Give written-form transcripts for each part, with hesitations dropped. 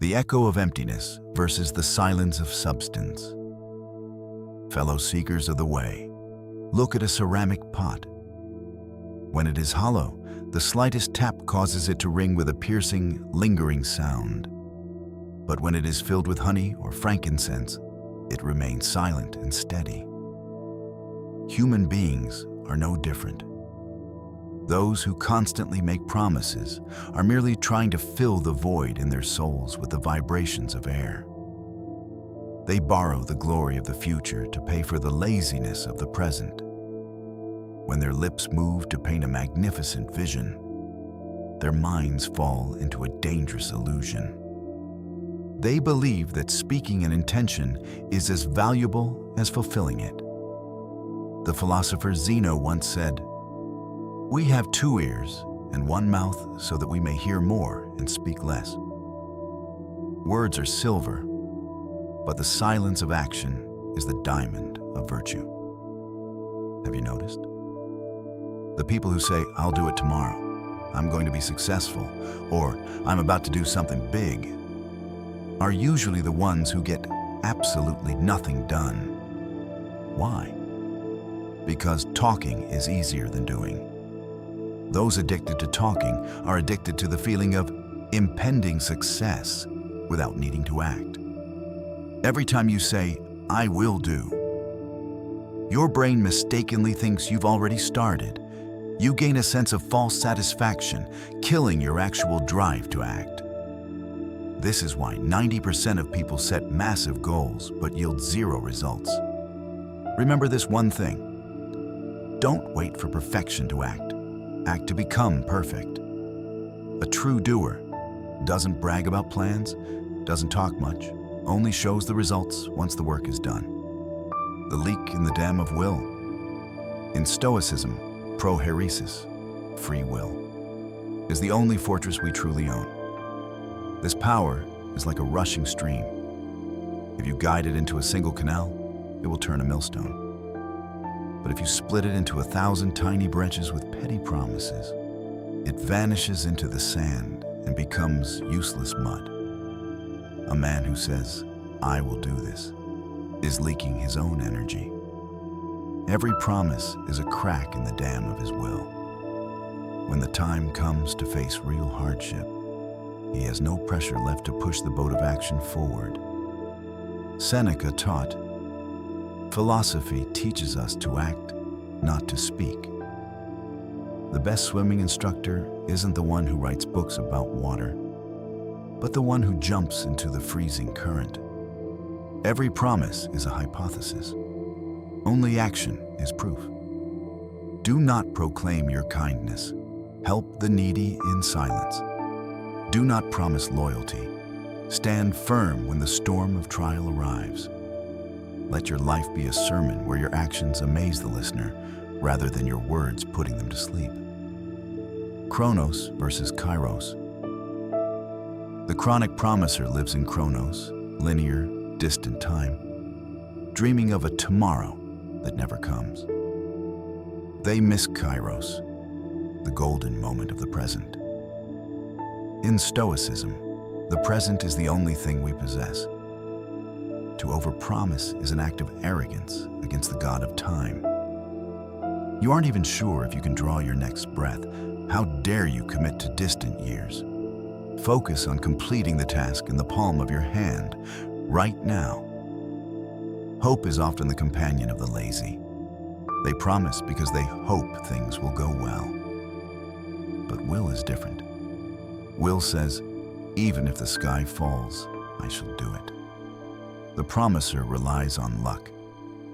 The echo of emptiness versus the silence of substance. Fellow seekers of the way, look at a ceramic pot. When it is hollow, the slightest tap causes it to ring with a piercing, lingering sound. But when it is filled with honey or frankincense, it remains silent and steady. Human beings are no different. Those who constantly make promises are merely trying to fill the void in their souls with the vibrations of air. They borrow the glory of the future to pay for the laziness of the present. When their lips move to paint a magnificent vision, their minds fall into a dangerous illusion. They believe that speaking an intention is as valuable as fulfilling it. The philosopher Zeno once said, "We have 2 ears and 1 mouth so that we may hear more and speak less." Words are silver, but the silence of action is the diamond of virtue. Have you noticed? The people who say, "I'll do it tomorrow," "I'm going to be successful," or "I'm about to do something big," are usually the ones who get absolutely nothing done. Why? Because talking is easier than doing. Those addicted to talking are addicted to the feeling of impending success without needing to act. Every time you say, "I will do," your brain mistakenly thinks you've already started. You gain a sense of false satisfaction, killing your actual drive to act. This is why 90% of people set massive goals but yield 0 results. Remember this one thing. Don't wait for perfection to act. Act to become perfect. A true doer doesn't brag about plans, doesn't talk much, only shows the results once the work is done. The leak in the dam of will. In Stoicism, prohairesis, free will, is the only fortress we truly own. This power is like a rushing stream. If you guide it into a single canal, it will turn a millstone. But if you split it into 1,000 tiny branches with petty promises, it vanishes into the sand and becomes useless mud. A man who says, "I will do this," is leaking his own energy. Every promise is a crack in the dam of his will. When the time comes to face real hardship, he has no pressure left to push the boat of action forward. Seneca taught, "Philosophy teaches us to act, not to speak." The best swimming instructor isn't the one who writes books about water, but the one who jumps into the freezing current. Every promise is a hypothesis. Only action is proof. Do not proclaim your kindness. Help the needy in silence. Do not promise loyalty. Stand firm when the storm of trial arrives. Let your life be a sermon where your actions amaze the listener rather than your words putting them to sleep. Chronos versus Kairos. The chronic promiser lives in Chronos, linear, distant time, dreaming of a tomorrow that never comes. They miss Kairos, the golden moment of the present. In Stoicism, the present is the only thing we possess. To overpromise is an act of arrogance against the god of time. You aren't even sure if you can draw your next breath. How dare you commit to distant years? Focus on completing the task in the palm of your hand, right now. Hope is often the companion of the lazy. They promise because they hope things will go well. But will is different. Will says, "Even if the sky falls, I shall do it." The promiser relies on luck.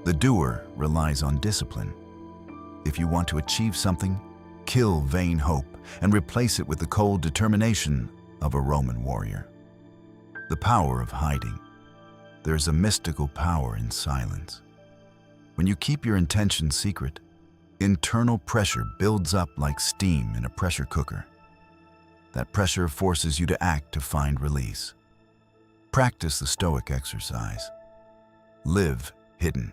The doer relies on discipline. If you want to achieve something, kill vain hope and replace it with the cold determination of a Roman warrior. The power of hiding. There is a mystical power in silence. When you keep your intentions secret, internal pressure builds up like steam in a pressure cooker. That pressure forces you to act to find release. Practice the Stoic exercise. Live hidden.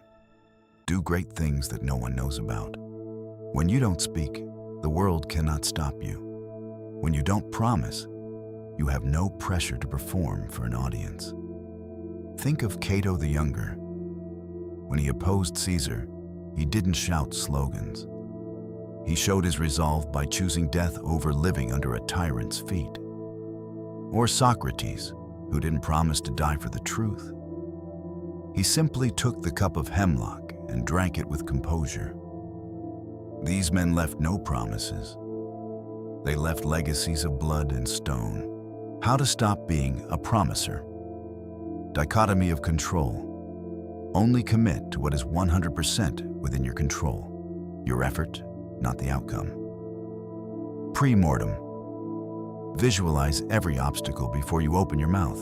Do great things that no one knows about. When you don't speak, the world cannot stop you. When you don't promise, you have no pressure to perform for an audience. Think of Cato the Younger. When he opposed Caesar, he didn't shout slogans. He showed his resolve by choosing death over living under a tyrant's feet. Or Socrates, who didn't promise to die for the truth. He simply took the cup of hemlock and drank it with composure. These men left no promises. They left legacies of blood and stone. How to stop being a promiser. Dichotomy of control. Only commit to what is 100% within your control. Your effort, not the outcome. Pre-mortem. Visualize every obstacle before you open your mouth.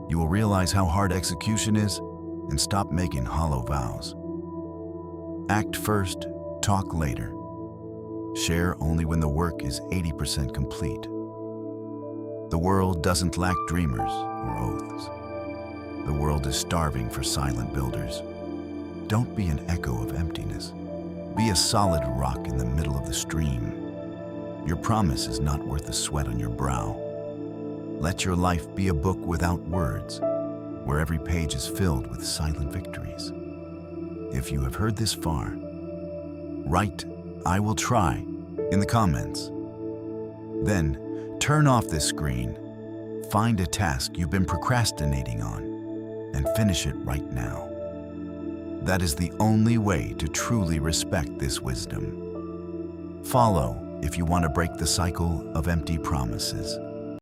You will realize how hard execution is and stop making hollow vows. Act first, talk later. Share only when the work is 80% complete. The world doesn't lack dreamers or oaths. The world is starving for silent builders. Don't be an echo of emptiness. Be a solid rock in the middle of the stream. Your promise is not worth the sweat on your brow. Let your life be a book without words, where every page is filled with silent victories. If you have heard this far, write, "I will try," in the comments. Then, turn off this screen, find a task you've been procrastinating on, and finish it right now. That is the only way to truly respect this wisdom. Follow if you want to break the cycle of empty promises.